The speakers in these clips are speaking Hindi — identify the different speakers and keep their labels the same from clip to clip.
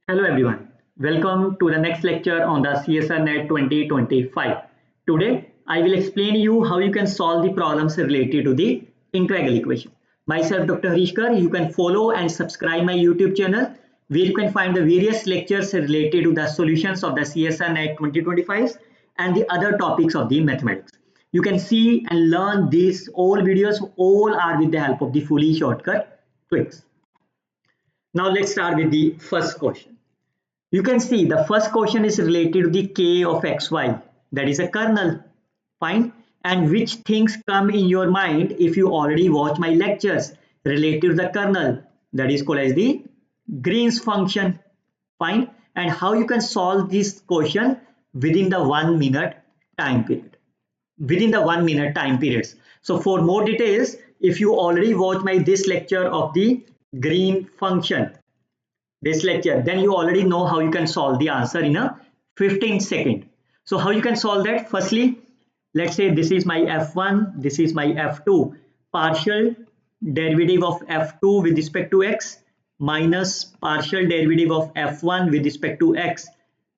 Speaker 1: Hello everyone, welcome to the next lecture on the CSRNet 2025. Today I will explain you how you can solve the problems related to the integral equation. Myself Dr. Harishkar, you can follow and subscribe my YouTube channel where you can find the various lectures related to the solutions of the CSRNet 2025 and the other topics of the mathematics. You can see and learn these all videos, all are with the help of the fully shortcut tricks. Now let's start with the first question. You can see the first question is related to the k of xy, that is a kernel. Fine. And which things come in your mind if you already watch my lectures related to the kernel, that is called as the Green's function. Fine. And how you can solve this question within the 1 minute time period. Within the 1 minute time periods. So for more details, if you already watch my this lecture of the Green function, this lecture, then you already know how you can solve the answer in a 15 second. So how you can solve that? Firstly, let's say this is my f1, this is my f2. Partial derivative of f2 with respect to x minus partial derivative of f1 with respect to x,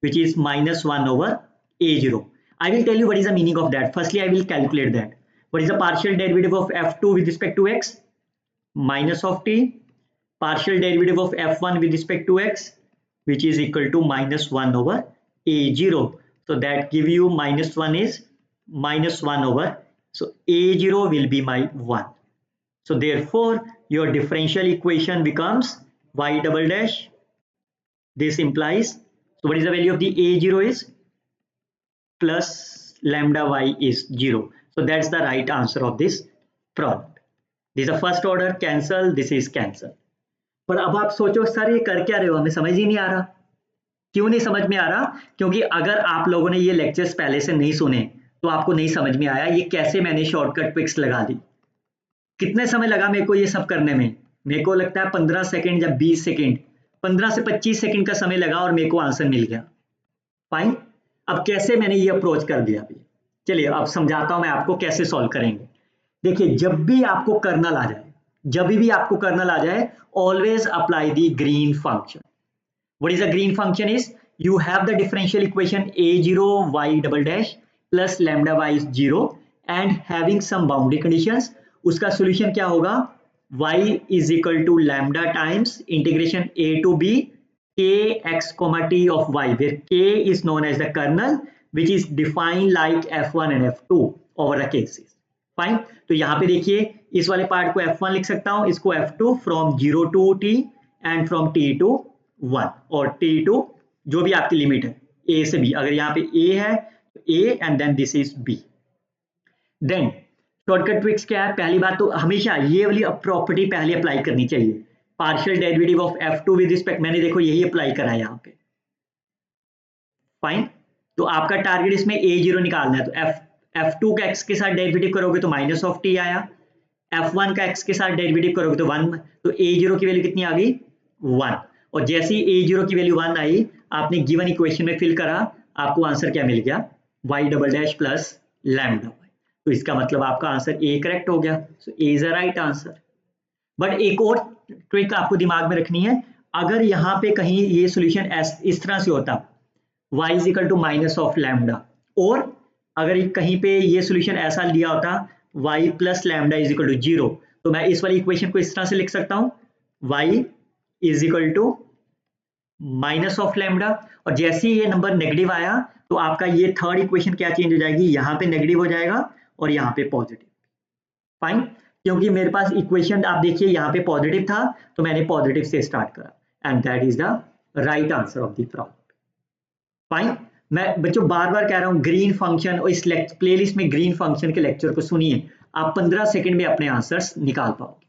Speaker 1: which is minus 1 over a0. I will tell you what is the meaning of that. Firstly, I will calculate that. What is the partial derivative of f2 with respect to x? Minus of t, partial derivative of f1 with respect to x, which is equal to minus 1 over a0. So that give you minus 1 is minus 1 over, so a0 will be my 1. So therefore your differential equation becomes y double dash. This implies, so what is the value of the a0 is plus lambda y is 0. So that's the right answer of this problem. This is the first order, cancel, this is cancel. पर अब आप सोचो सर ये कर क्या रहे हो, हमें समझ ही नहीं आ रहा. क्यों नहीं समझ में आ रहा? क्योंकि अगर आप लोगों ने ये लेक्चर्स पहले से नहीं सुने तो आपको नहीं समझ में आया ये कैसे मैंने शॉर्टकट ट्रिक्स लगा दी. कितने समय लगा मेरे को ये सब करने में? मेरे को लगता है 15 सेकंड या 20 सेकंड, 15 से 25 सेकंड का समय लगा और मेरे को आंसर मिल गया. फाइन. अब कैसे मैंने ये अप्रोच कर दिया अभी, चलिए अब समझाता हूं मैं आपको कैसे सॉल्व करेंगे. देखिए जब भी आपको कर्नल आ जाए, जब भी आपको कर्नल आ जाए, always apply the green function. What is a green function is, you have the differential equation a0 y double dash plus lambda y is 0 and having some boundary conditions. उसका solution क्या होगा? Y is equal to lambda times integration a to b k x comma t of y, where k is known as the kernel which is defined like f1 and f2 over the cases. Fine. तो यहाँ पे देखिए इस वाले पार्ट को f1 लिख सकता हूं, इसको f2 from 0 to t and from t to 1 और t टू जो भी आपकी लिमिट है a से b. अगर यहाँ पे a है तो a and then this is b. Then shortcut tricks क्या है? पहली बात तो हमेशा ये वाली प्रॉपर्टी पहले अप्लाई करनी चाहिए. Partial derivative of f2 with respect, मैंने देखो यही अप्लाई करा है यहाँ पे. फाइन. तो आपका टारगेट इसमें a0 निकालना है, तो f2 का x के साथ डेरिवेटिव करोगे तो माइनस ऑफ t आया, f1 का x के साथ डेरिवेटिव करोगे तो 1, तो a0 की वैल्यू कितनी आ गई? 1. और जैसे ही a0 की वैल्यू 1 आई, आपने गिवन इक्वेशन में फिल करा, आपको आंसर क्या मिल गया? y double dash plus lambda. तो इसका मतलब आपका आंसर a करेक्ट हो गया. सो a is a right answer. But एक और ट्रिक आपको दिमाग में रखनी है. अगर यहाँ पे कहीं ये सोल्यूशन इस तरह से होता, y is equal to minus of lambda, और अगर कहीं पे ये सोल्यूशन ऐसा लिया होता y plus lambda is equal to 0, तो मैं इस वाली इक्वेशन को इस तरह से लिख सकता हूं, y is equal to minus of lambda, और जैसे ही ये नंबर नेगेटिव आया तो आपका ये थर्ड इक्वेशन क्या चेंज हो जाएगी? यहाँ पे नेगेटिव हो जाएगा और यहाँ पे पॉजिटिव. फाइन. क्योंकि मेरे पास इक्वेशन आप देखिए यहाँ पे पॉजिटिव था तो मैंने पॉजिटिव से स्टार्ट करा, and that is the right answer of the problem. Fine. मैं बच्चों बार बार कह रहा हूं ग्रीन फंक्शन, और इस प्लेलिस्ट में ग्रीन फंक्शन के लेक्चर को सुनिए, आप 15 सेकंड में अपने आंसर्स निकाल पाओगे.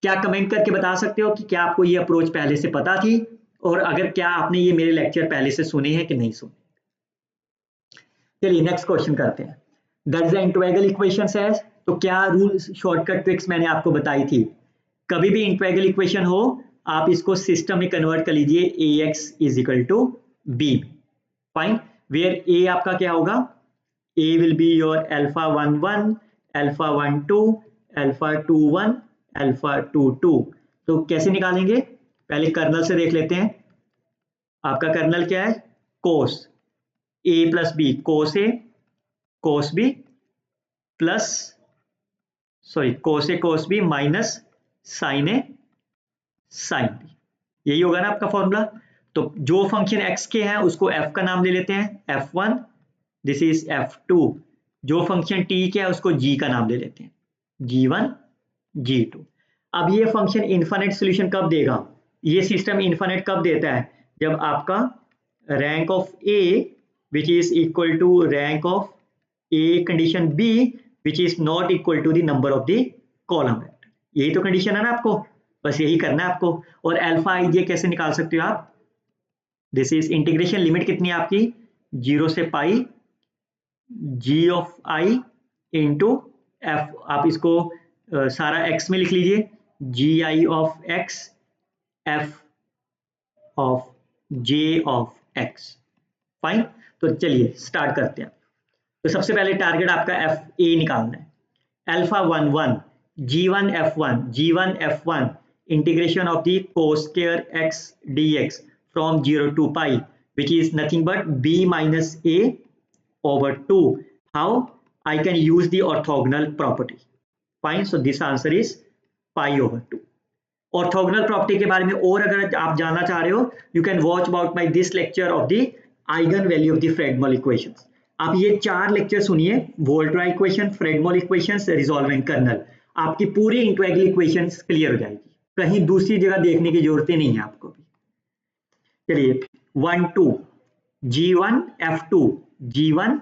Speaker 1: क्या कमेंट करके बता सकते हो कि क्या आपको ये अप्रोच पहले से पता थी, और अगर क्या आपने ये मेरे लेक्चर पहले से सुने हैं कि नहीं सुने. चलिए नेक्स्ट क्वेश्चन करते हैं. That is the integral equation है. तो क्या रूल शॉर्टकट ट्रिक्स मैंने आपको बताई थी. कभी भी इंटीग्रल इक्वेशन हो आप इसको सिस्टम में कन्वर्ट कर लीजिए, ax is equal to b. Fine. Where a आपका क्या होगा? a will be your alpha 11, alpha 12, alpha 21, alpha 22. तो कैसे निकालेंगे? पहले कर्नल से देख लेते हैं. आपका कर्नल क्या है, कोस ए प्लस बी, कोस ए कोस बी प्लस कोस ए कोस बी माइनस साइन ए साइन बी, यही होगा ना आपका फॉर्मूला। तो जो फंक्शन एक्स के हैं उसको एफ का नाम ले लेते हैं, f1, दिस इज f2। जो फंक्शन टी के है उसको जी का नाम ले लेते हैं, g1 g2। अब ये फंक्शन इन्फिनिट सॉल्यूशन कब देगा, ये सिस्टम इन्फिनिट कब देता है, जब आपका rank of A which is equal to rank of A condition B which is not equal to the number of the column vector. यही तो कंडीशन है ना आपको, बस यही करना है आपको। और अल्फा आई जे कैसे निकाल सकते हो आप, दिस इज इंटीग्रेशन लिमिट कितनी है आपकी, 0 से pi G of I into F, आप इसको सारा एक्स में लिख लीजिए, G I of X F of J of X. Fine, तो चलिए स्टार्ट करते हैं। तो सबसे पहले टारगेट आपका एफ ए निकालना है, alpha 1 g1 f1 g1 f1 integration of the cos square x dx from 0 to pi which is nothing but b minus a over 2. How I can use the orthogonal property? Fine, so this answer is pi over 2. Orthogonal property के बारे में और अगर आप जानना चाह रहे हो, you can watch about my this lecture of the eigen value of the Fredholm equations. आप ये 4 लेक्चर सुनिए, Volterra equation, Fredholm equations, resolving kernel, आपकी पूरी इंटीग्रल इक्वेशंस क्लियर हो जाएगी, कहीं दूसरी जगह देखने की जरूरत नहीं है आपको भी। चलिए 1 2 g1 f2 g1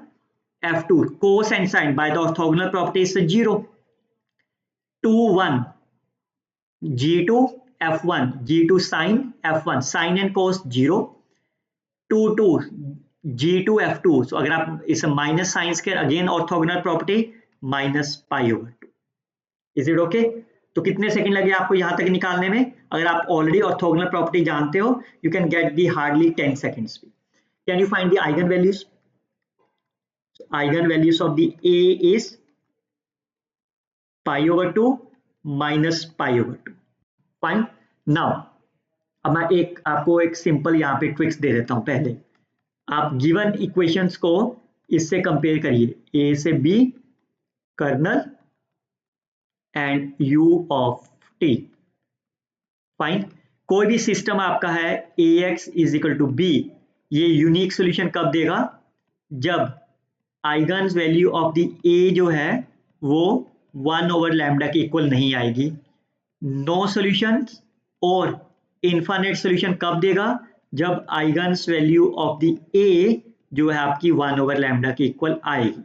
Speaker 1: f2 cos and sin by the orthogonal property is 0, 2 1 g2 f1 g2 sin f1 sin and cos 0, 2 2 g2 f2, so अगर आप इस minus sine square again orthogonal property minus pi over 2। Is it okay? तो कितने सेकंड लगे आपको यहां तक निकालने में? अगर आप ऑलरेडी ऑर्थोगोनल प्रॉपर्टी जानते हो, you can get the hardly 10 seconds. Can you find the eigen values? Eigen values of the A is pi over 2 minus pi over 2। Fine, now अब मैं आपको एक सिंपल यहाँ पे ट्रिक्स दे देता हूं। पहले आप गिवन इक्वेशंस को इससे कंपेयर करिए, ए से B kernel and U of T. Fine, कोई भी सिस्टम आपका है A X is equal to B, ये यूनिक सोल्यूशन कब देगा? जब eigen value of the A जो है वो 1 ओवर लैम्डा के इक्वल नहीं आएगी। नो सोल्यूशन और इनफाइनाइट सोल्यूशन कब देगा? जब आइगन्स वैल्यू ऑफ द ए जो है आपकी 1 ओवर लैम्डा के इक्वल आएगी।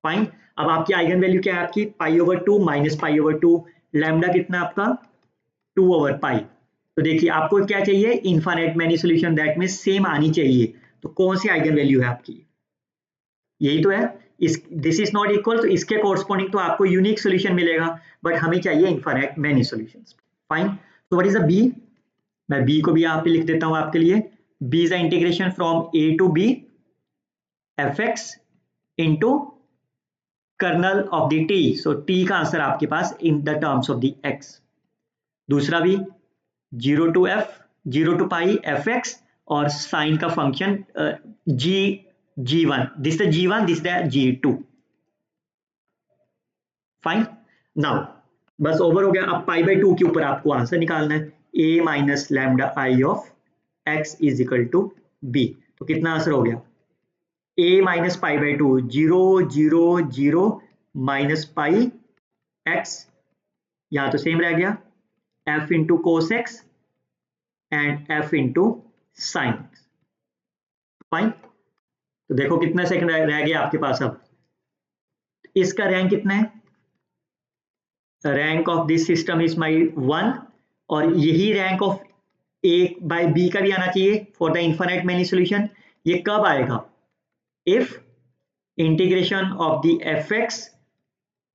Speaker 1: फाइन, अब आपकी आइगन वैल्यू क्या है आपकी? Pi over 2 minus pi over 2, lambda कितना आपका? 2 ओवर पाई। तो देखिए आपको क्या चाहिए? Infinite many solution, that means same आनी चाहिए। तो कौन सी आइगन वैल्यू है आपकी? यही तो है। दिस इज नॉट इक्वल, तो इसके कोरस्पॉन्डिंग तो आपको यूनिक सोल्यूशन मिलेगा, बट हमें चाहिए इनफाइनाइट मैनी सोल्यूशंस। फाइन, तो व्हाट इज द बी? मैं बी को भी यहाँ पे लिख देता हूं आपके लिए। B is the integration from A to B F X into kernel of the T. So T का आंसर आपके पास in the terms of the X. दूसरा भी 0 to F, 0 to pi F X और साइन का function g1, this the g1, this the g2। Fine, now बस ओवर हो गया। अब पाई बाई 2 के ऊपर आपको आंसर निकालना है, a minus lambda I of x is equal to b। तो कितना आंसर हो गया? a minus pi by 2, 0 0 0 minus pi x, यहां तो सेम रह गया, f into cos x and f into sine x. Fine, तो देखो कितना सेकंड रह गया आपके पास। अब इसका रैंक कितना है? Rank of this system is my 1, और यही rank of A by B का भी आना चाहिए for the infinite many solution. ये कब आएगा? If integration of the f x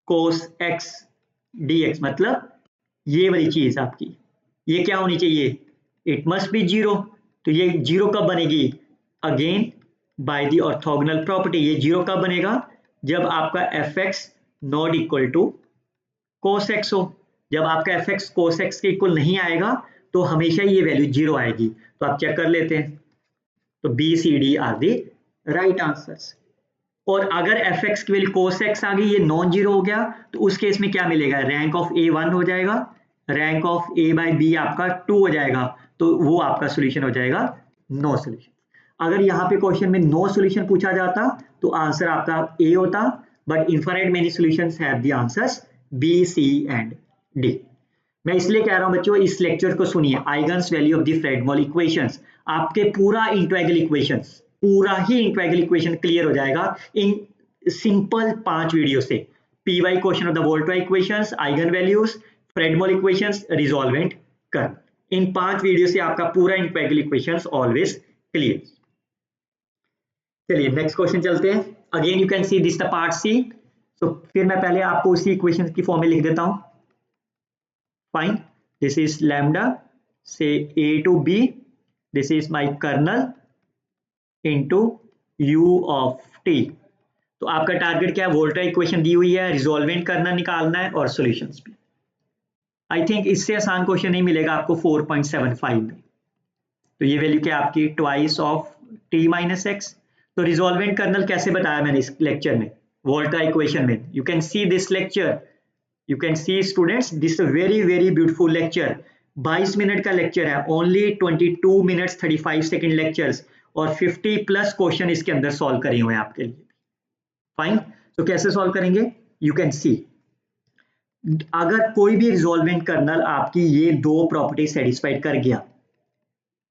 Speaker 1: cos x dx, मतलब ये वाली चीज आपकी, ये क्या होनी चाहिए? It must be 0। तो ये 0 कब बनेगी? Again by the orthogonal property. ये 0 कब बनेगा? जब आपका f x not equal to cos x हो। जब आपका एफ एक्स कोस एक्स के इक्वल नहीं आएगा तो हमेशा ये वैल्यू 0 आएगी। तो आप चेक कर लेते हैं, तो B C D are the right answers. और अगर एफ एक्स की वैल्यू कोस एक्स आ गई, ये नॉन जीरो हो गया, तो उस केस में क्या मिलेगा, रैंक ऑफ ए 1 हो जाएगा, rank of A by B आपका 2 हो जाएगा, तो वो आपका सोल्यूशन हो जाएगा नो सोल्यूशन। अगर यहाँ पे क्वेश्चन में नो सोल्यूशन पूछा जाता तो आंसर आपका ए होता, but infinite many solutions have the answers B C and D. मैं इसलिए कह रहा हूं बच्चों, इस लेक्चर को सुनिए, आइगन्स value of the Fredholm equations, आपके पूरा इंटीग्रल इक्वेशंस, पूरा ही इंटीग्रल इक्वेशन क्लियर हो जाएगा इन सिंपल 5 वीडियो से। P Y question of the Volterra equations, eigen values, Fredholm equations, resolvent कर, इन 5 वीडियो से आपका पूरा इंटीग्रल इक्वेशंस ऑलवेज क्लियर। चलिए नेक्स्ट क्वेश्चन चलते हैं। Again you can see this the part C. तो फिर मैं पहले आपको उसी इक्वेशन की फॉर्म में लिख देता हूं। फाइन, दिस इज लैम्डा से a to b, this is my kernel into u of t। तो आपका टारगेट क्या है, वोल्टा इक्वेशन दी हुई है, रिजॉल्वेंट कर्नल निकालना है और सॉल्यूशंस भी। आई थिंक इससे आसान क्वेश्चन नहीं मिलेगा आपको 4.75 में। तो ये वैल्यू क्या आपकी, twice of t minus x. तो रिजॉल्वेंट कर्नल कैसे बताया मैंने इस लेक्चर में, वोल्टा इक्वेशन में। You can see this lecture, you can C students this very very beautiful lecture. 22 minute का लेक्चर है, ओनली 22 मिनट्स 35 सेकेंड लेक्चर्स, और 50 प्लस क्वेश्चन इसके अंदर सॉल्व करे हुए हैं आपके लिए। फाइन, तो कैसे सॉल्व करेंगे, यू कैन सी, अगर कोई भी रिजॉल्वेंट कर्नल आपकी ये दो प्रॉपर्टी सेटिस्फाइड कर गया,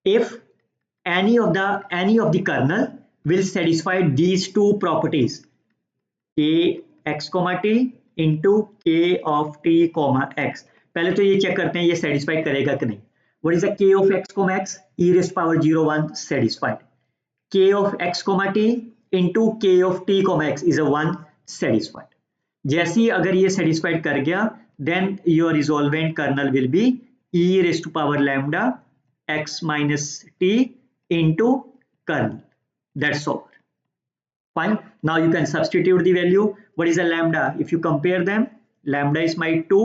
Speaker 1: if any of the kernel will satisfy these two properties, k x comma t into k of t comma x। पहले तो ये चेक करते हैं ये सेटिस्फाइड करेगा कि नहीं। what is the k of x comma x, e raised to power 01 satisfied, k of x comma t into k of t comma x is a 1 satisfied। जैसे ही अगर ये सेटिस्फाइड कर गया, then your resolvent kernel will be e raised to power lambda x minus t into kernel, that's all. Fine, now you can substitute the value. What is a lambda, if you compare them, lambda is my 2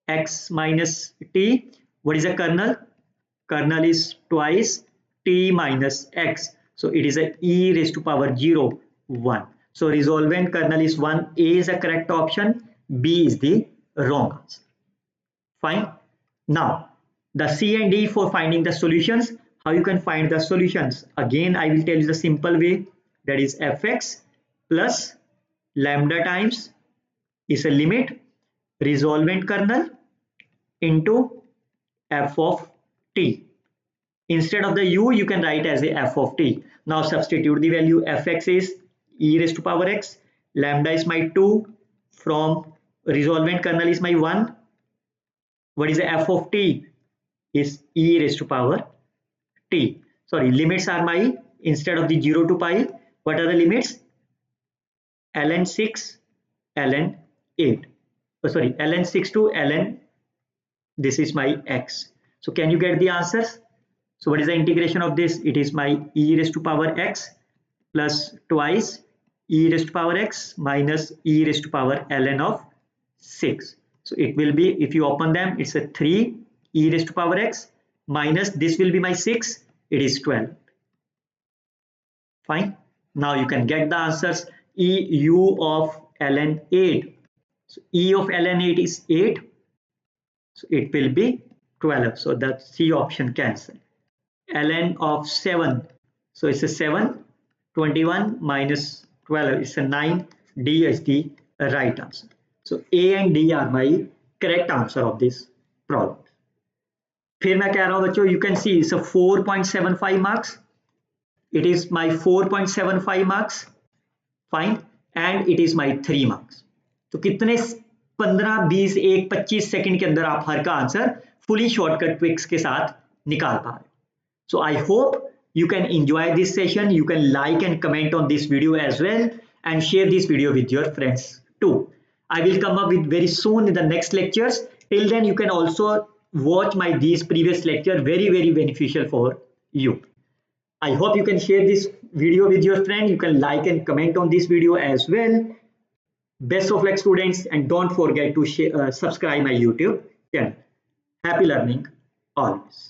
Speaker 1: x minus t. What is a kernel, kernel is twice t minus x, so it is a e raised to power 0 1. So resolvent kernel is 1, a is a correct option, b is the wrong answer. Fine, now the C and D for finding the solutions. How you can find the solutions? Again, I will tell you the simple way, that is fx plus lambda times is a limit resolvent kernel into f of t. Instead of the u, you can write as a f of t. Now substitute the value, fx is e raised to power x, lambda is my 2, from resolvent kernel is my 1. What is the f of t, is e raised to power t. Sorry, limits are my, instead of the 0 to pi, what are the limits, ln 6 ln 8, oh sorry, ln 6 to ln, this is my x. So can you get the answers? So what is the integration of this, it is my e raised to power x plus twice e raised to power x minus e raised to power ln of 6. So it will be, if you open them, it's a 3 e raised to power x minus this will be my 6, it is 12. Fine, now you can get the answers. E u of ln 8, so e of ln 8 is 8, so it will be 12, so that C option cancel. ln of 7, so it's a 7, 21 minus 12 is a 9, D is the right answer. So A and D are my correct answer of this problem. फिर मैं कह रहा हूं बच्चों, you can see it's a 4.75 marks, it is my 4.75 marks, fine, and it is my 3 marks. तो कितने 15 20 1 25 सेकंड के अंदर आप हर का आंसर फुली शॉर्टकट ट्रिक्स के साथ निकाल पा रहे हो. So I hope you can enjoy this session. You can like and comment on this video as well and share this video with your friends too. I will come up with very soon in the next lectures. Till then you can also watch my these previous lecture, very beneficial for you. I hope you can share this video with your friend. You can like and comment on this video as well. Best of luck students, and don't forget to subscribe my YouTube channel. Happy learning always.